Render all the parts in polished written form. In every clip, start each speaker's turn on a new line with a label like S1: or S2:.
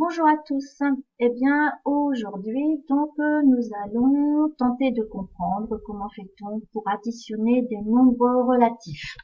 S1: Bonjour à tous. Eh bien, aujourd'hui, nous allons tenter de comprendre comment fait-on pour additionner des nombres relatifs.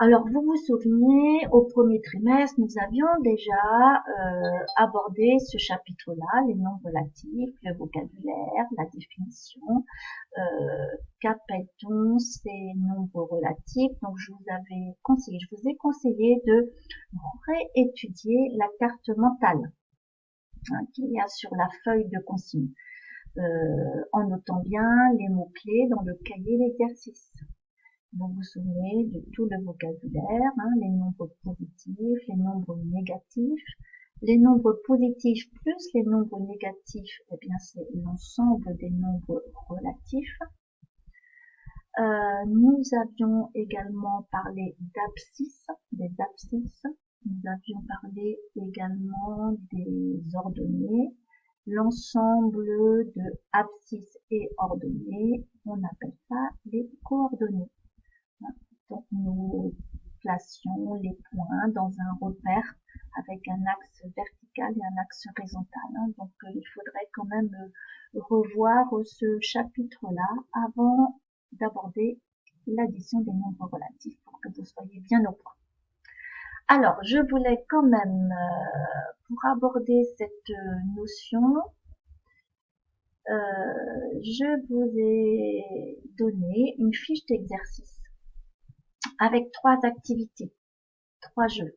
S1: Alors, vous vous souvenez, au premier trimestre, nous avions déjà abordé ce chapitre-là, les nombres relatifs, le vocabulaire, la définition. Qu'appelle-t-on ces nombres relatifs? Donc, je vous ai conseillé de réétudier la carte mentale qu'il y a sur la feuille de consigne, en notant bien les mots-clés dans le cahier d'exercice. Vous vous souvenez de tout le vocabulaire, les nombres positifs, les nombres négatifs. Les nombres positifs plus les nombres négatifs, eh bien c'est l'ensemble des nombres relatifs. Nous avions également parlé des abscisses. Nous avions parlé également des ordonnées. L'ensemble de abscisses et ordonnées, on appelle ça les coordonnées. Donc nous placions les points dans un repère avec un axe vertical et un axe horizontal. Donc il faudrait quand même revoir ce chapitre-là avant d'aborder l'addition des nombres relatifs pour que vous soyez bien au point. Alors, je voulais quand même, pour aborder cette notion, je vous ai donné une fiche d'exercice avec 3 activités, 3 jeux.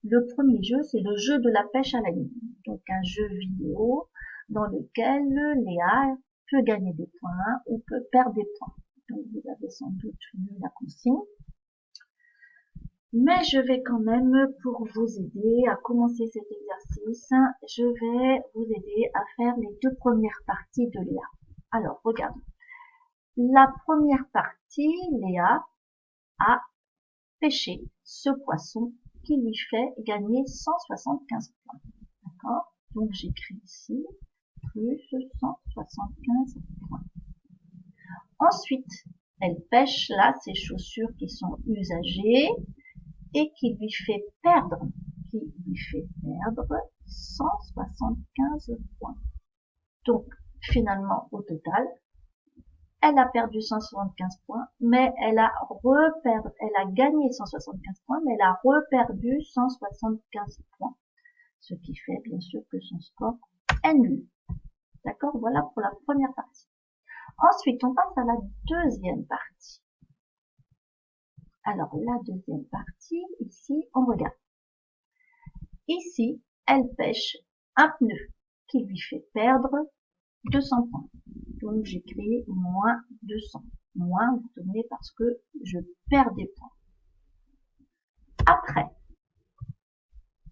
S1: Le premier jeu, c'est le jeu de la pêche à la ligne. Donc un jeu vidéo dans lequel Léa peut gagner des points ou peut perdre des points. Donc vous avez sans doute lu la consigne. Mais je vais quand même, pour vous aider à commencer cet exercice, je vais vous aider à faire les 2 premières parties de Léa. Alors, regardez. La première partie, Léa a pêché ce poisson qui lui fait gagner 175 points. D'accord? Donc, j'écris ici, plus 175 points. Ensuite, elle pêche là ses chaussures qui sont usagées et qui lui fait perdre 175 points. Donc, finalement, au total, elle a perdu 175 points, mais elle a gagné 175 points, mais elle a reperdu 175 points. Ce qui fait, bien sûr, que son score est nul. D'accord? Voilà pour la première partie. Ensuite, on passe à la deuxième partie. Alors, la deuxième partie, ici, on regarde. Ici, elle pêche un pneu qui lui fait perdre 200 points. Donc, j'écris moins 200. Moins, vous tenez parce que je perds des points. Après,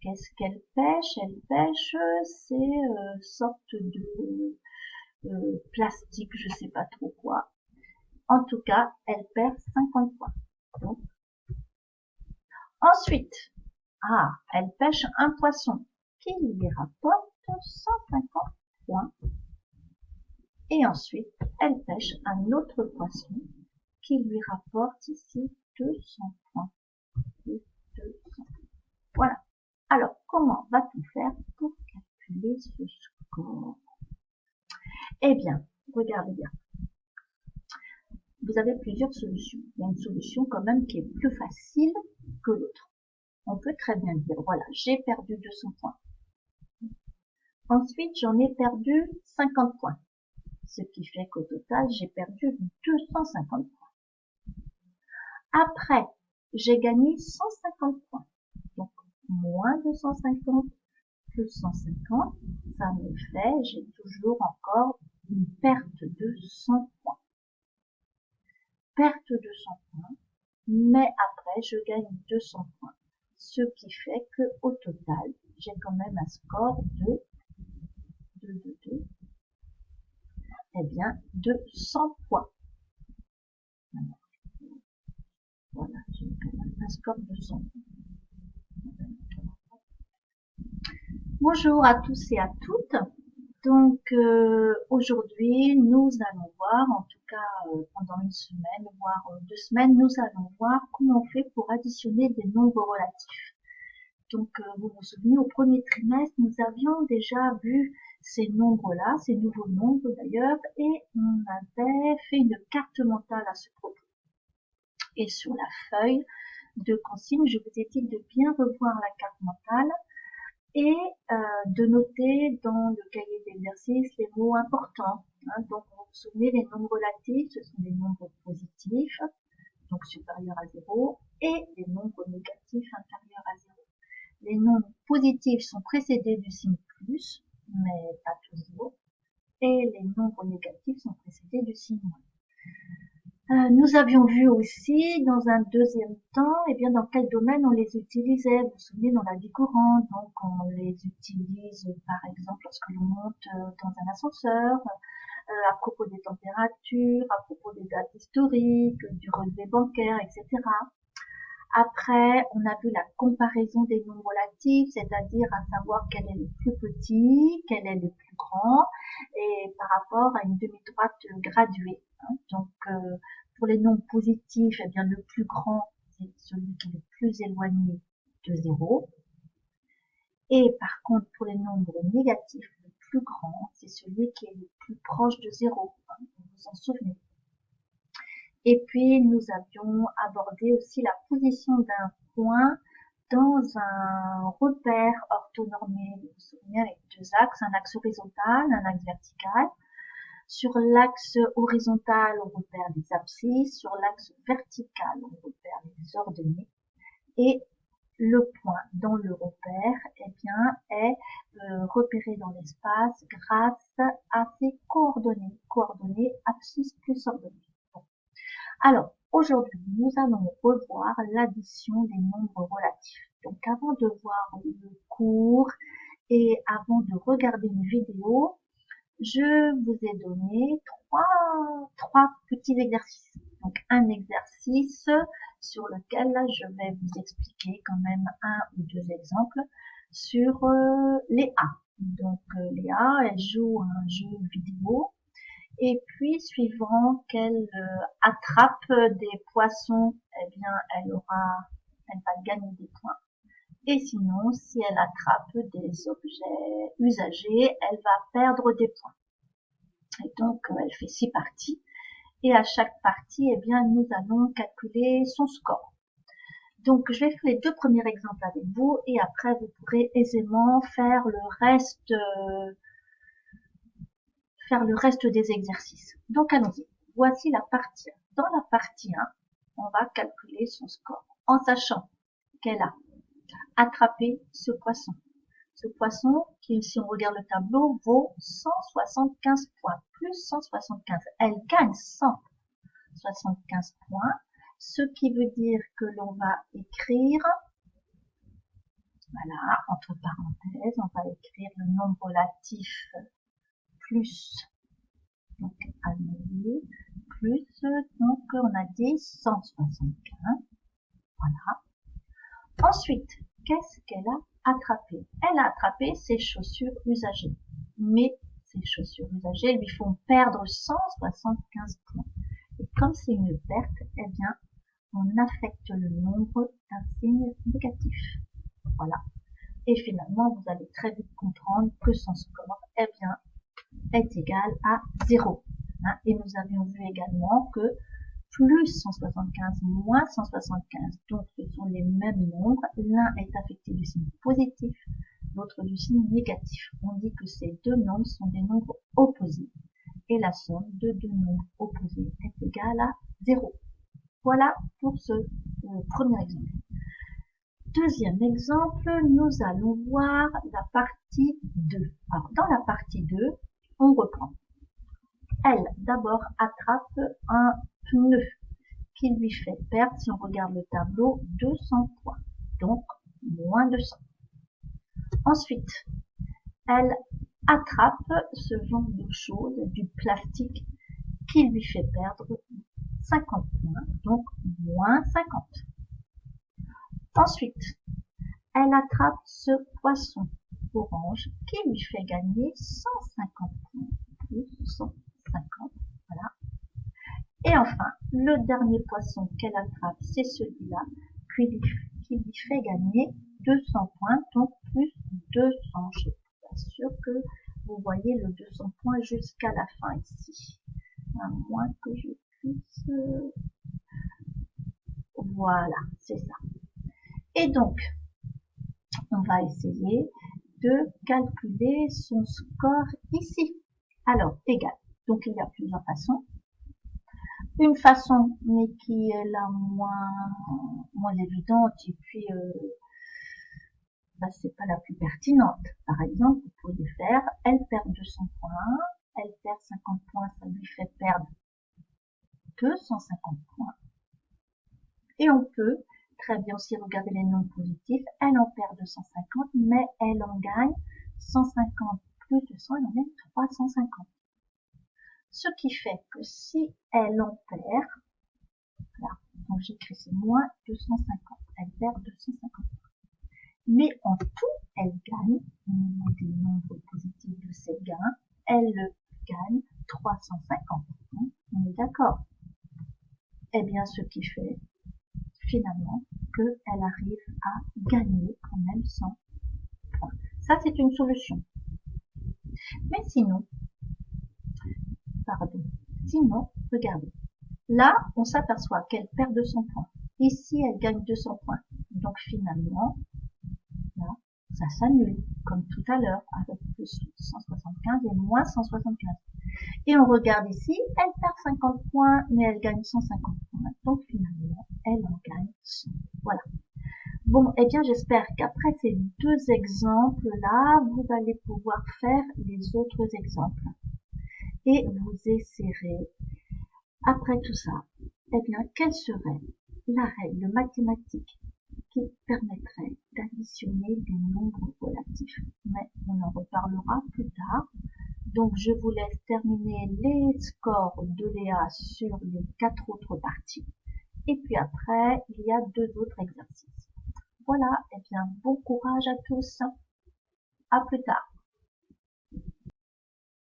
S1: qu'est-ce qu'elle pêche? Elle pêche ces sortes de plastique, je sais pas trop quoi. En tout cas, elle perd 50 points. Donc, ensuite, elle pêche un poisson qui lui rapporte 150 points. Et ensuite, elle pêche un autre poisson qui lui rapporte ici 200 points. 200. Voilà. Alors, comment va-t-on faire pour calculer ce score? Eh bien, regardez bien. Vous avez plusieurs solutions. Il y a une solution quand même qui est plus facile que l'autre. On peut très bien dire, voilà, j'ai perdu 200 points. Ensuite, j'en ai perdu 50 points. Ce qui fait qu'au total, j'ai perdu 250 points. Après, j'ai gagné 150 points. Donc, moins 250 plus 150, ça me fait, j'ai toujours encore une perte de 100 points. Perte de 100 points, mais après, je gagne 200 points. Ce qui fait que au total, j'ai quand même un score de eh bien, de 100 points. Voilà, j'ai quand même un score de 100 points. Bonjour à tous et à toutes. Donc aujourd'hui, nous allons voir, en tout cas pendant une semaine, voire 2 semaines, nous allons voir comment on fait pour additionner des nombres relatifs. Donc, vous vous souvenez, au premier trimestre, nous avions déjà vu ces nombres-là, ces nouveaux nombres d'ailleurs, et on avait fait une carte mentale à ce propos. Et sur la feuille de consigne, je vous ai dit de bien revoir la carte mentale et de noter dans le cahier d'exercice les mots importants. Donc, vous vous souvenez, les nombres relatifs, ce sont des nombres positifs, donc supérieurs à 0, et les nombres négatifs inférieurs à 0. Les nombres positifs sont précédés du signe plus, mais pas toujours, et les nombres négatifs sont précédés du signe moins. Nous avions vu aussi, dans un deuxième temps, dans quel domaine on les utilisait. Vous vous souvenez, dans la vie courante, donc on les utilise par exemple lorsque l'on monte dans un ascenseur, à propos des températures, à propos des dates historiques, du relevé bancaire, etc. Après, on a vu la comparaison des nombres relatifs, c'est-à-dire à savoir quel est le plus petit, quel est le plus grand, et par rapport à une demi-droite graduée. Donc, pour les nombres positifs, le plus grand, c'est celui qui est le plus éloigné de 0. Et par contre, pour les nombres négatifs, le plus grand, c'est celui qui est le plus proche de 0. Vous vous en souvenez. Et puis, nous avions abordé aussi la position d'un point dans un repère orthonormé. Vous vous souvenez, avec deux axes, un axe horizontal, un axe vertical. Sur l'axe horizontal, on repère les abscisses. Sur l'axe vertical, on repère les ordonnées. Et le point dans le repère, est repéré dans l'espace grâce à ses coordonnées. Coordonnées abscisse plus ordonnées. Alors, aujourd'hui, nous allons revoir l'addition des nombres relatifs. Donc, avant de voir le cours et avant de regarder une vidéo, je vous ai donné trois petits exercices. Donc, un exercice sur lequel je vais vous expliquer quand même un ou deux exemples sur les A. Donc, les A, elles jouent un jeu vidéo. Et puis, suivant qu'elle attrape des poissons, elle va gagner des points. Et sinon, si elle attrape des objets usagés, elle va perdre des points. Et donc, elle fait 6 parties. Et à chaque partie, nous allons calculer son score. Donc, je vais faire les deux premiers exemples avec vous et après, vous pourrez aisément faire le reste des exercices. Donc, allons-y. Voici la partie 1. Dans la partie 1, on va calculer son score en sachant qu'elle a attrapé ce poisson. Ce poisson, qui, si on regarde le tableau, vaut 175 points, plus 175. Elle gagne 175 points, ce qui veut dire que l'on va écrire, voilà, entre parenthèses, on va écrire le nombre relatif plus, donc annulé, plus, donc on a dit 175, voilà. Ensuite, qu'est-ce qu'elle a attrapé? Elle a attrapé ses chaussures usagées, mais ces chaussures usagées lui font perdre 175 points. Et comme c'est une perte, on affecte le nombre d'un signe négatif. Voilà. Et finalement, vous allez très vite comprendre que son score, est égal à 0. Et nous avions vu également que plus 175 moins 175, donc ce sont les mêmes nombres. L'un est affecté du signe positif, l'autre du signe négatif. On dit que ces deux nombres sont des nombres opposés. Et la somme de deux nombres opposés est égale à 0. Voilà pour ce premier exemple. Deuxième exemple, nous allons voir la partie 2. Alors, dans la partie 2, on reprend. Elle, d'abord, attrape un pneu qui lui fait perdre, si on regarde le tableau, 200 points. Donc, moins de 100. Ensuite, elle attrape ce genre de choses, du plastique, qui lui fait perdre 50 points, donc moins 50. Ensuite, elle attrape ce poisson orange qui lui fait gagner 150 points, plus 150, voilà. Et enfin, le dernier poisson qu'elle attrape, c'est celui-là, qui lui fait gagner 200 points, donc plus 200. Je suis pas sûre que vous voyez le 200 points jusqu'à la fin ici. À moins que je puisse... Voilà, c'est ça. Et donc, on va essayer de calculer son score ici. Alors, égal. Donc, il y a plusieurs façons. Une façon, mais qui est la moins évidente, et puis c'est pas la plus pertinente. Par exemple, vous pouvez faire, elle perd 200 points, elle perd 50 points, ça lui fait perdre 250 points. Et on peut très bien aussi regarder les nombres positifs, elle en perd 250, mais elle en gagne 150 plus 200, elle en gagne 350. Ce qui fait que si elle en perd, là, donc j'écris c'est moins 250, elle perd 250. Mais en tout, elle gagne, au niveau des nombres positifs de ses gains, elle gagne 350. On est d'accord? Eh bien, ce qui fait finalement qu'elle arrive à gagner quand même 100 points. Ça, c'est une solution. Mais sinon, regardez. Là, on s'aperçoit qu'elle perd 200 points. Ici, elle gagne 200 points. Donc finalement, là, ça s'annule, comme tout à l'heure, avec plus 175 et moins 175. Et on regarde ici, elle perd 50 points, mais elle gagne 150 points. Donc finalement, elle en gagne 100. Voilà. Bon, eh bien, j'espère qu'après ces deux exemples-là, vous allez pouvoir faire les autres exemples. Et vous essaierez, après tout ça, eh bien, quelle serait la règle mathématique qui permettrait d'additionner des nombres relatifs. Mais on en reparlera plus tard. Donc, je vous laisse terminer les scores de Léa sur les 4 autres parties. Et puis après, il y a 2 autres exercices. Voilà, et bien, bon courage à tous. À plus tard.